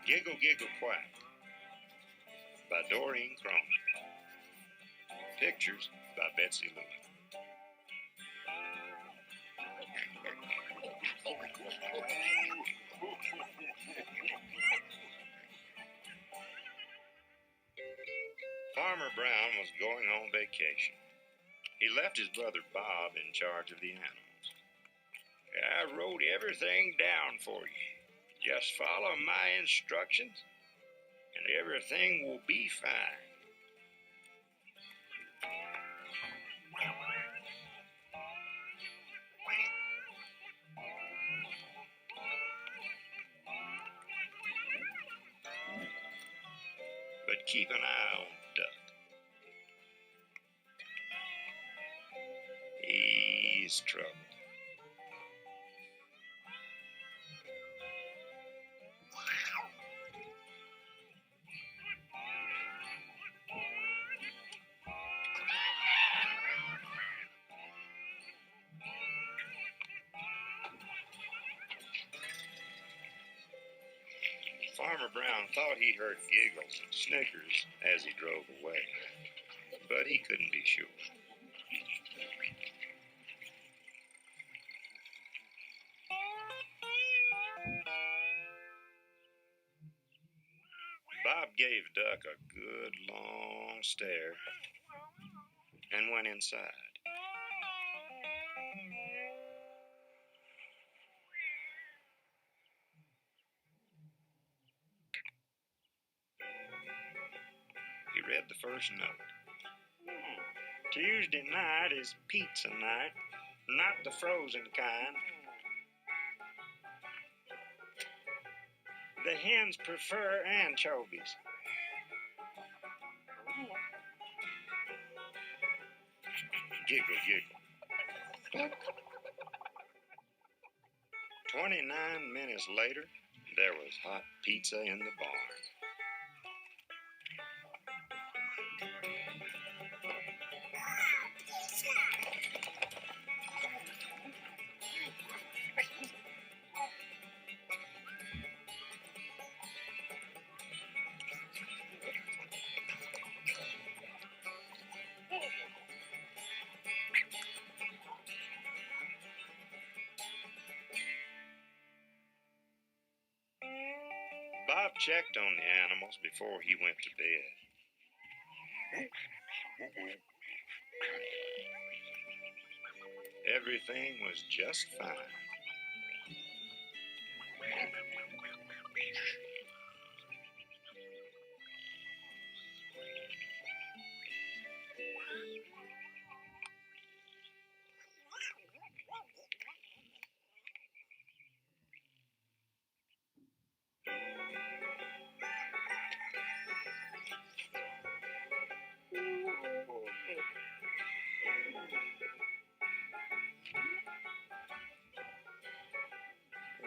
Giggle, Giggle, Quack by Doreen Cronin. Pictures by Betsy Lewis. Farmer Brown was going on vacation. He left his brother Bob in charge of the animals. I wrote everything down for you. Just follow my instructions, and everything will be fine. But keep an eye on Duck. He's trouble. Farmer Brown thought he heard giggles and snickers as he drove away, but he couldn't be sure. Bob gave Duck a good long stare and went inside. He read the first note. Tuesday night is pizza night, not the frozen kind. The hens prefer anchovies. Giggle, giggle. 29 minutes later, there was hot pizza in the barn. Bob checked on the animals before he went to bed. Everything was just fine.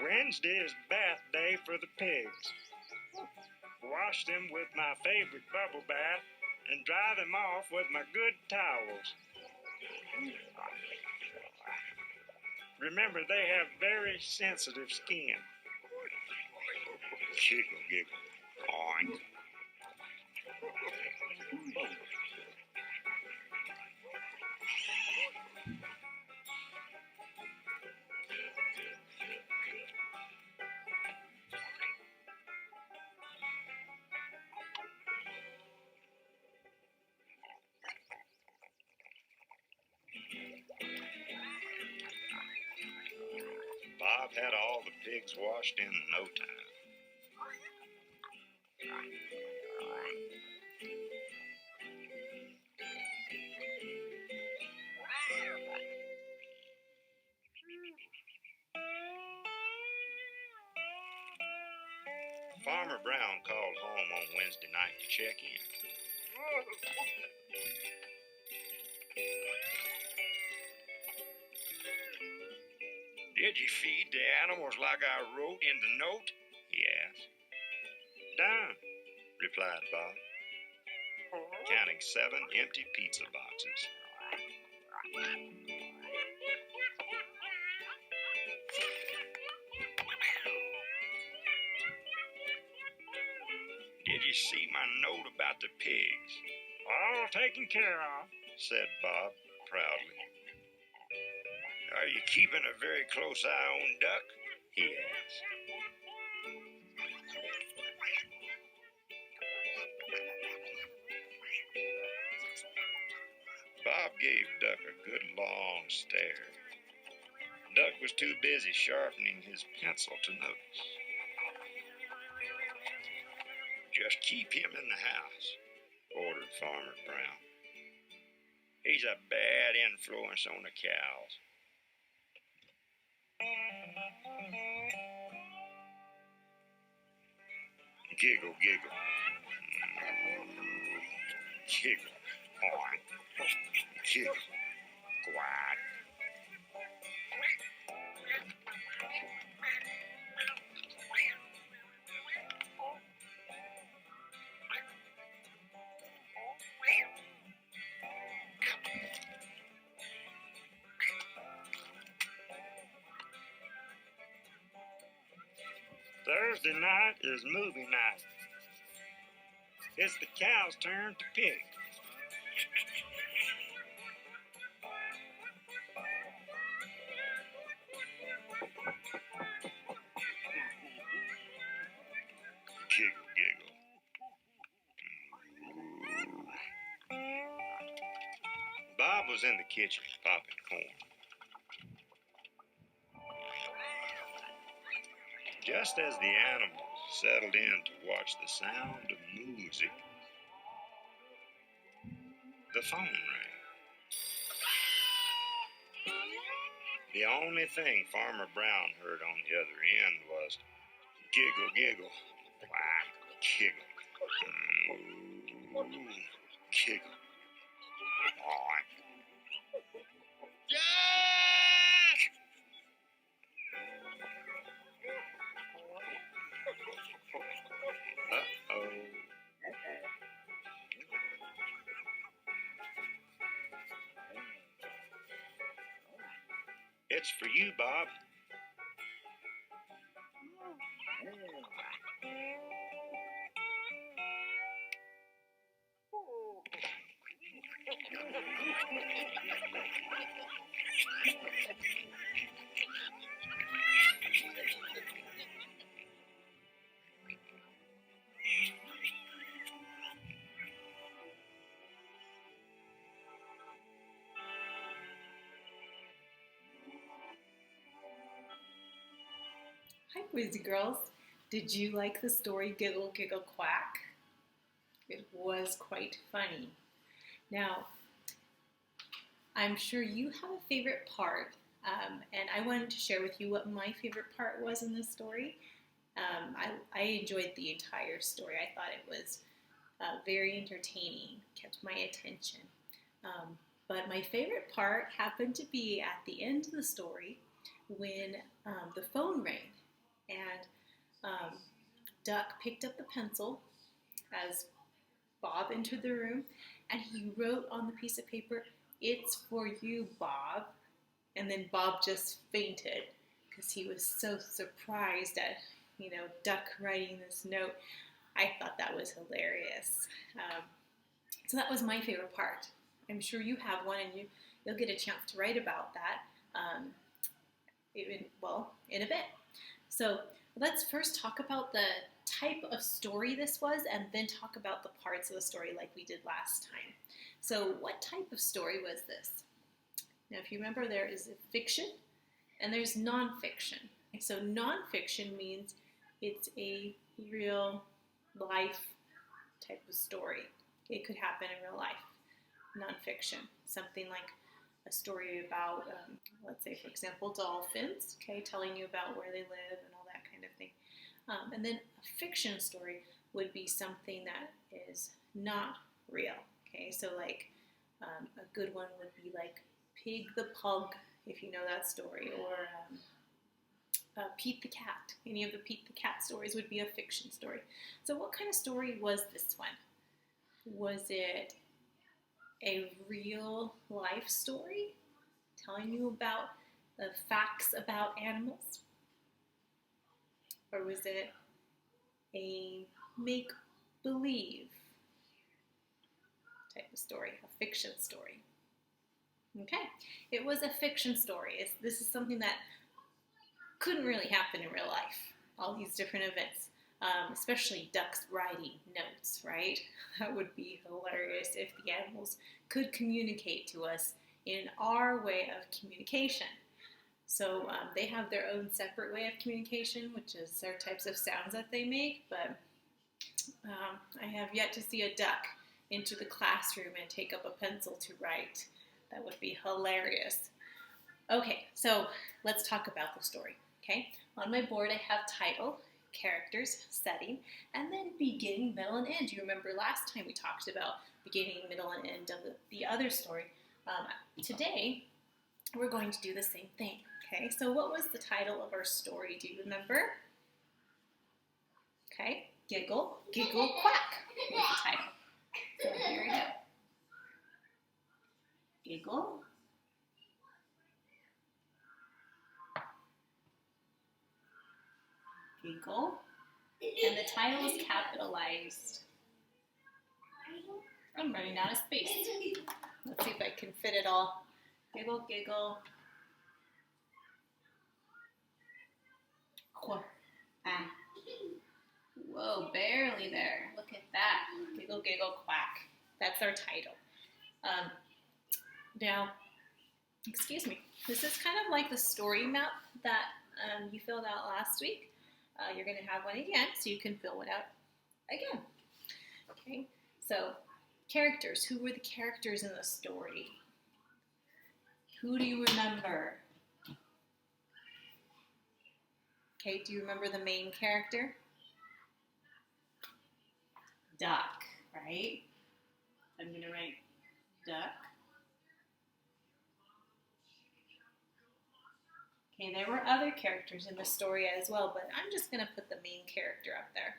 Wednesday is bath day for the pigs. Wash them with my favorite bubble bath and dry them off with my good towels. Remember, they have very sensitive skin. Giggle, giggle. Oink. Bob had all the pigs washed in no time. Farmer Brown called home on Wednesday night to check in. Did you feed the animals like I wrote in the note? He asked. Done, replied Bob, counting 7 empty pizza boxes. Did you see my note about the pigs? All taken care of, said Bob proudly. Are you keeping a very close eye on Duck? He asked. Bob gave Duck a good long stare. Duck was too busy sharpening his pencil to notice. Just keep him in the house, ordered Farmer Brown. He's a bad influence on the cows. Giggle, giggle. Giggle. Quack. Giggle. Quack. Thursday night is movie night. It's the cow's turn to pig. Giggle, giggle. Bob was in the kitchen popping corn. Just as the animals settled in to watch the sound of music, the phone rang. The only thing Farmer Brown heard on the other end was giggle, giggle, quack, giggle, giggle, quack. Jack! Uh-oh. It's for you, Bob. Hi, Quizzy Girls. Did you like the story Giggle, Giggle, Quack? It was quite funny. Now, I'm sure you have a favorite part, and I wanted to share with you what my favorite part was in this story. I enjoyed the entire story. I thought it was very entertaining, kept my attention. But my favorite part happened to be at the end of the story when the phone rang. And Duck picked up the pencil as Bob entered the room, and he wrote on the piece of paper, "It's for you, Bob." And then Bob just fainted because he was so surprised at, Duck writing this note. I thought that was hilarious. So that was my favorite part. I'm sure you have one, and you'll get a chance to write about that in a bit. So let's first talk about the type of story this was, and then talk about the parts of the story like we did last time. So what type of story was this? Now, if you remember, there is fiction and there's nonfiction. So nonfiction means it's a real life type of story. It could happen in real life. Nonfiction, something like a story about, let's say, for example, dolphins, okay, telling you about where they live and all that kind of thing. And then a fiction story would be something that is not real, okay? So like a good one would be like Pig the Pug, if you know that story, or Pete the Cat. Any of the Pete the Cat stories would be a fiction story. So what kind of story was this one? Was it a real life story telling you about the facts about animals? Or was it a believe type of story, a fiction story. Okay, it was a fiction story. This is something that couldn't really happen in real life, all these different events, especially ducks writing notes, right? That would be hilarious if the animals could communicate to us in our way of communication. So they have their own separate way of communication, which is their types of sounds that they make, but I have yet to see a duck enter the classroom and take up a pencil to write. That would be hilarious. Okay, so let's talk about the story, okay? On my board I have title, characters, setting, and then beginning, middle, and end. You remember last time we talked about beginning, middle, and end of the other story. Today, we're going to do the same thing, okay? So what was the title of our story? Do you remember? Okay, Giggle, Giggle, Quack was the title. So here we go. Giggle, Giggle, and the title is capitalized. I'm running out of space. Let's see if I can fit it all. Giggle, Giggle, Quack. Whoa, barely there. Look at that. Giggle, Giggle, Quack. That's our title. Now, excuse me, this is kind of like the story map that you filled out last week. You're going to have one again, so you can fill it out again. Okay, so characters. Who were the characters in the story? Who do you remember? Okay, do you remember the main character? Duck, right? I'm going to write duck. Okay, there were other characters in the story as well, but I'm just going to put the main character up there.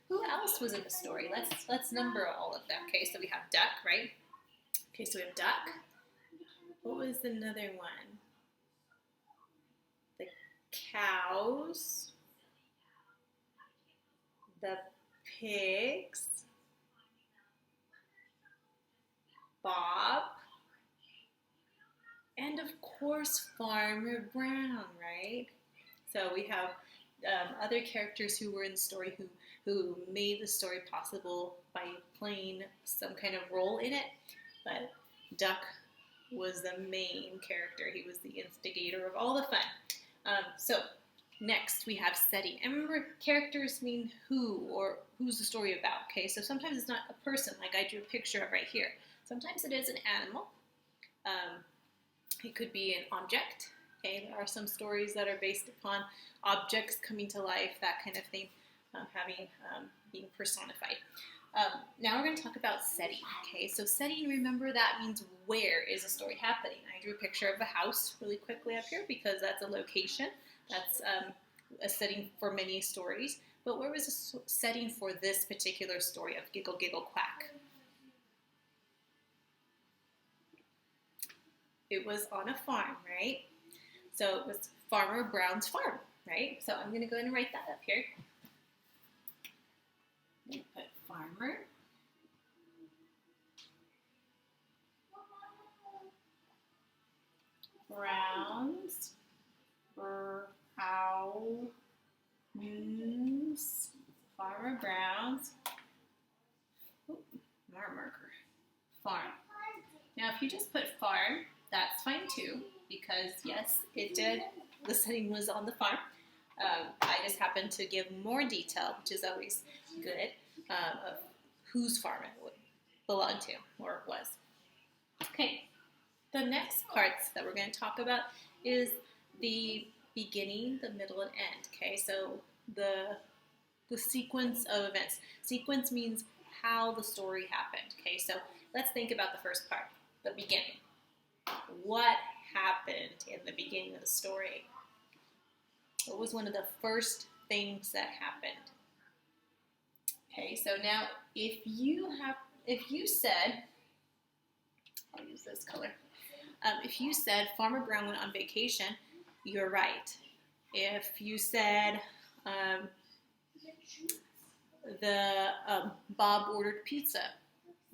Who else was in the story? Let's number all of them. Okay, so we have duck, right? Okay, so we have duck. What was another one? The cows. The pigs. Bob. And of course, Farmer Brown, right? So we have other characters who were in the story who made the story possible by playing some kind of role in it. But Duck was the main character. He was the instigator of all the fun. So next we have setting. And remember, characters mean who or who's the story about, okay? So sometimes it's not a person like I drew a picture of right here. Sometimes it is an animal. It could be an object. Okay, there are some stories that are based upon objects coming to life, that kind of thing, being personified. Now we're going to talk about setting. Okay, so setting, remember, that means where is a story happening. I drew a picture of a house really quickly up here because that's a location. That's a setting for many stories. But where was the setting for this particular story of Giggle, Giggle, Quack? It was on a farm, right? So it was Farmer Brown's farm, right? So I'm going to go ahead and write that up here. I'm going to put Farmer Brown's house. Farmer Brown's farm. Now, if you just put farm, that's fine too, because yes, it did. The setting was on the farm. I just happened to give more detail, which is always good, of whose farm it would belong to, or was. Okay, the next parts that we're going to talk about is the beginning, the middle, and end. Okay, so the sequence of events. Sequence means how the story happened. Okay, so let's think about the first part, the beginning. What happened in the beginning of the story? What was one of the first things that happened? Okay, so now if you said, I'll use this color. If you said Farmer Brown went on vacation, you're right. If you said the Bob ordered pizza.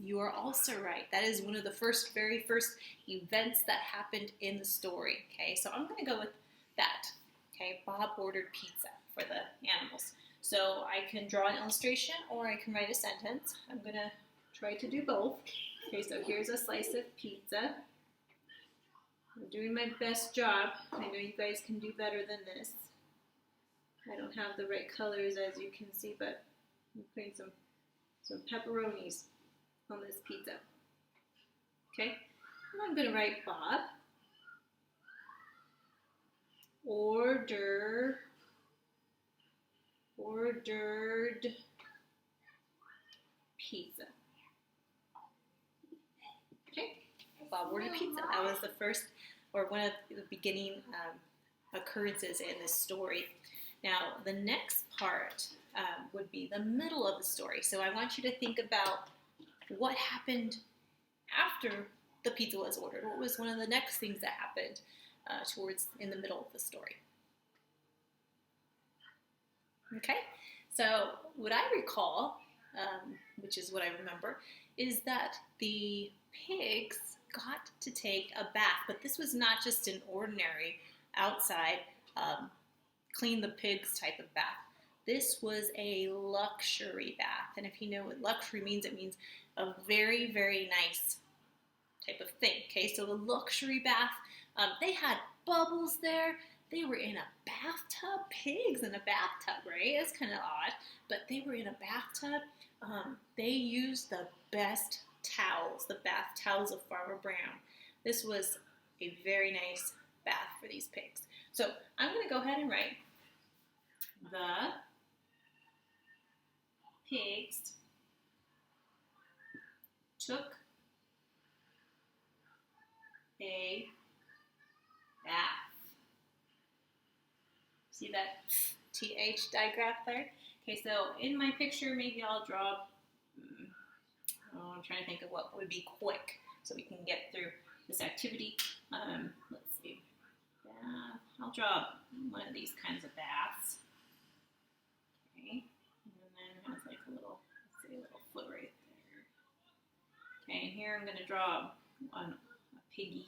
You are also right. That is one of the very first events that happened in the story. Okay, so I'm going to go with that. Okay, Bob ordered pizza for the animals. So I can draw an illustration or I can write a sentence. I'm going to try to do both. Okay, so here's a slice of pizza. I'm doing my best job. I know you guys can do better than this. I don't have the right colors as you can see, but I'm putting some pepperonis on this pizza. Okay, and I'm going to write Bob ordered pizza. Okay, Bob ordered pizza. That was the first, or one of the beginning occurrences in this story. Now, the next part would be the middle of the story. So I want you to think about what happened after the pizza was ordered. What was one of the next things that happened towards in the middle of the story? Okay, so what I recall, which is what I remember, is that the pigs got to take a bath, but this was not just an ordinary outside clean the pigs type of bath. This was a luxury bath, and if you know what luxury means, it means a very, very nice type of thing. Okay, so a luxury bath. They had bubbles there. They were in a bathtub. Pigs in a bathtub, right? That's kind of odd, but they were in a bathtub. They used the best towels, the bath towels of Farmer Brown. This was a very nice bath for these pigs. So I'm going to go ahead and write the pigs took a bath. See that TH digraph there? Okay, so in my picture, maybe I'll draw, I'm trying to think of what would be quick so we can get through this activity. Let's see. I'll draw one of these kinds of baths. Okay, and then it has like a little, let's see, a little foot right there. Okay, and here I'm going to draw a piggy.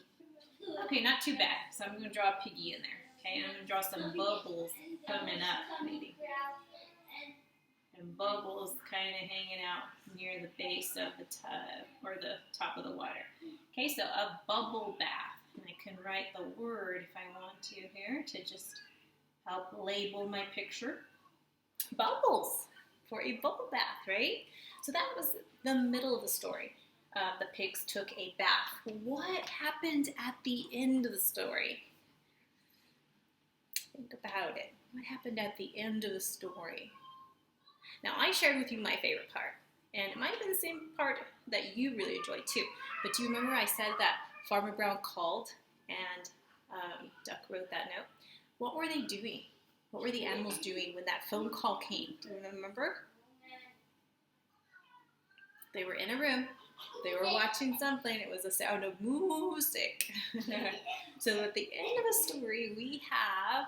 Okay, not too bad. So I'm going to draw a piggy in there. Okay, and I'm going to draw some bubbles coming up, maybe. And bubbles kind of hanging out near the base of the tub, or the top of the water. Okay, so a bubble bath. And I can write the word if I want to here to just help label my picture. Bubbles for a bubble bath, right? So that was the middle of the story. The pigs took a bath. What happened at the end of the story? Think about it. What happened at the end of the story? Now, I shared with you my favorite part, and it might have been the same part that you really enjoyed too. But do you remember I said that Farmer Brown called and Duck wrote that note? What were they doing? What were the animals doing when that phone call came? Do you remember? They were in a room. They were watching something. It was the sound of music. So at the end of the story, we have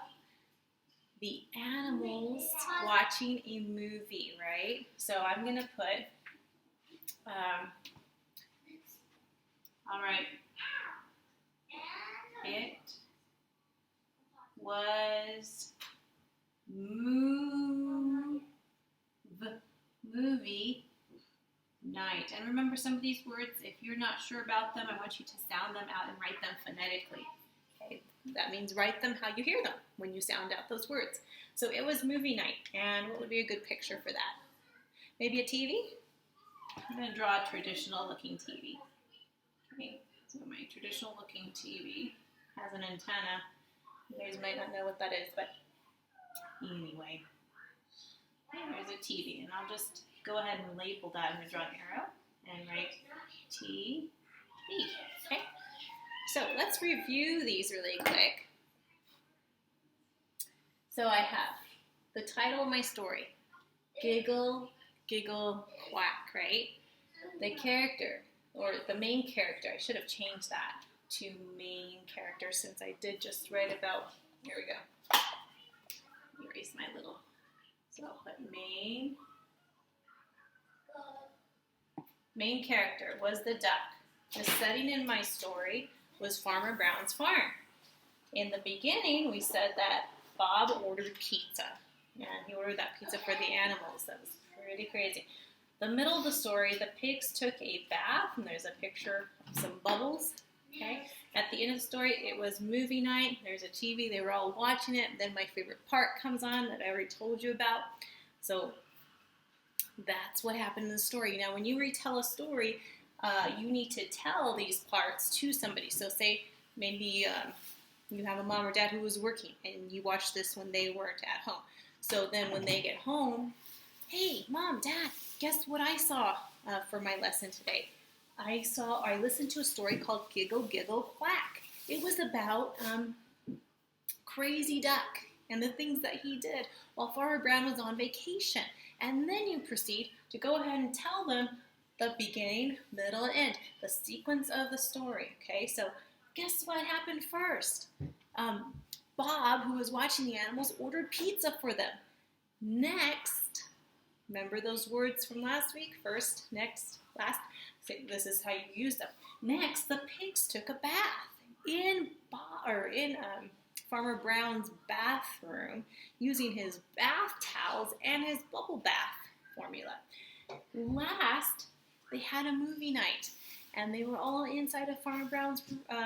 the animals watching a movie, right? So I'm going to put, all right, it was movie night. And remember some of these words, if you're not sure about them, I want you to sound them out and write them phonetically. Okay? That means write them how you hear them when you sound out those words. So it was movie night, and what would be a good picture for that? Maybe a TV? I'm going to draw a traditional looking TV. Okay, so my traditional looking TV has an antenna. You guys might not know what that is, but anyway, there's a TV, and I'll just go ahead and label that. I'm going to draw an arrow and write TV. Okay, so let's review these really quick. So I have the title of my story, Giggle, Giggle, Quack, right? The character, or the main character, I should have changed that to main character since I did just write about, here we go. Erase my little, so I'll put main main character was the duck. The setting in my story was Farmer Brown's farm. In the beginning, we said that Bob ordered pizza, and he ordered that pizza for the animals. That was pretty crazy. The middle of the story, the pigs took a bath, and there's a picture of some bubbles. Okay. At the end of the story, it was movie night. There's a TV. They were all watching it. Then my favorite part comes on that I already told you about. So that's what happened in the story. Now, when you retell a story, you need to tell these parts to somebody. So say maybe you have a mom or dad who was working, and you watched this when they weren't at home. So then when they get home, hey, Mom, Dad, guess what I saw for my lesson today? I listened to a story called Giggle, Giggle, Quack. It was about Crazy Duck and the things that he did while Farmer Brown was on vacation. And then you proceed to go ahead and tell them the beginning, middle, and end, the sequence of the story. Okay, so guess what happened first? Bob, who was watching the animals, ordered pizza for them. Next, remember those words from last week? First, next, last. So this is how you use them. Next, the pigs took a bath in Farmer Brown's bathroom using his bath towels and his bubble bath formula. Last, they had a movie night, and they were all inside of Farmer Brown's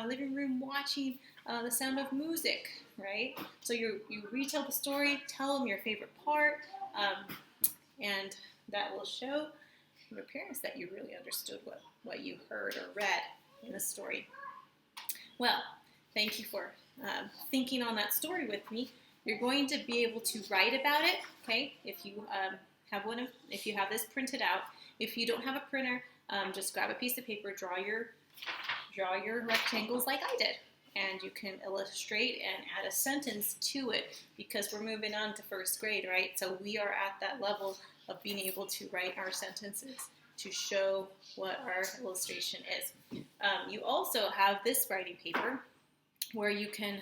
living room watching The Sound of Music, right? So you retell the story, tell them your favorite part, and that will show your parents that you really understood what you heard or read in the story. Well, thank you for thinking on that story with me. You're going to be able to write about it, okay? If you if you have this printed out. If you don't have a printer, just grab a piece of paper, draw your rectangles like I did, and you can illustrate and add a sentence to it because we're moving on to first grade, right? So we are at that level of being able to write our sentences to show what our illustration is. You also have this writing paper where you can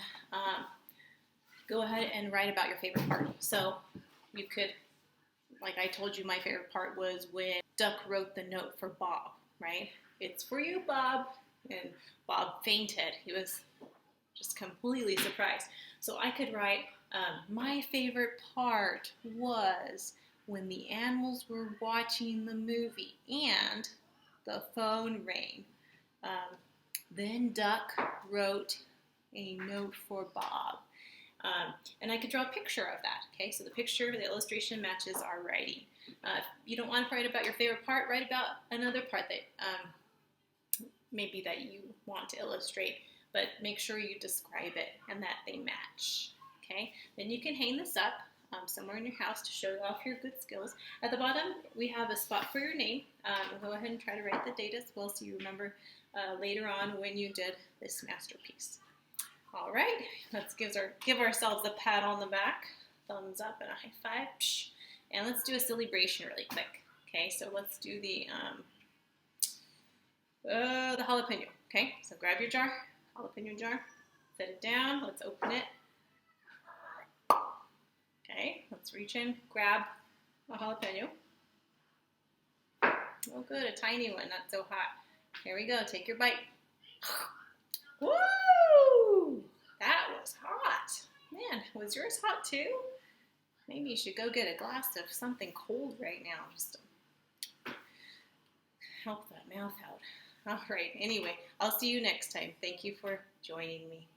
go ahead and write about your favorite part. So you could, like I told you, my favorite part was when Duck wrote the note for Bob, right? It's for you, Bob. And Bob fainted. He was just completely surprised. So I could write, my favorite part was when the animals were watching the movie and the phone rang. Then Duck wrote a note for Bob. And I could draw a picture of that, okay? So the illustration matches our writing. If you don't want to write about your favorite part, write about another part that maybe that you want to illustrate, but make sure you describe it and that they match, okay? Then you can hang this up somewhere in your house to show off your good skills. At the bottom, we have a spot for your name. Go ahead and try to write the date as well so you remember later on when you did this masterpiece. All right, let's give ourselves a pat on the back, thumbs up and a high five, and let's do a celebration really quick. Okay, so let's do the jalapeno. Okay, so grab your jalapeno jar, set it down. Let's open it. Okay, let's reach in, grab a jalapeno. Oh, good, a tiny one, not so hot. Here we go. Take your bite. Woo! That was hot. Man, was yours hot too? Maybe you should go get a glass of something cold right now just to help that mouth out. All right, anyway, I'll see you next time. Thank you for joining me.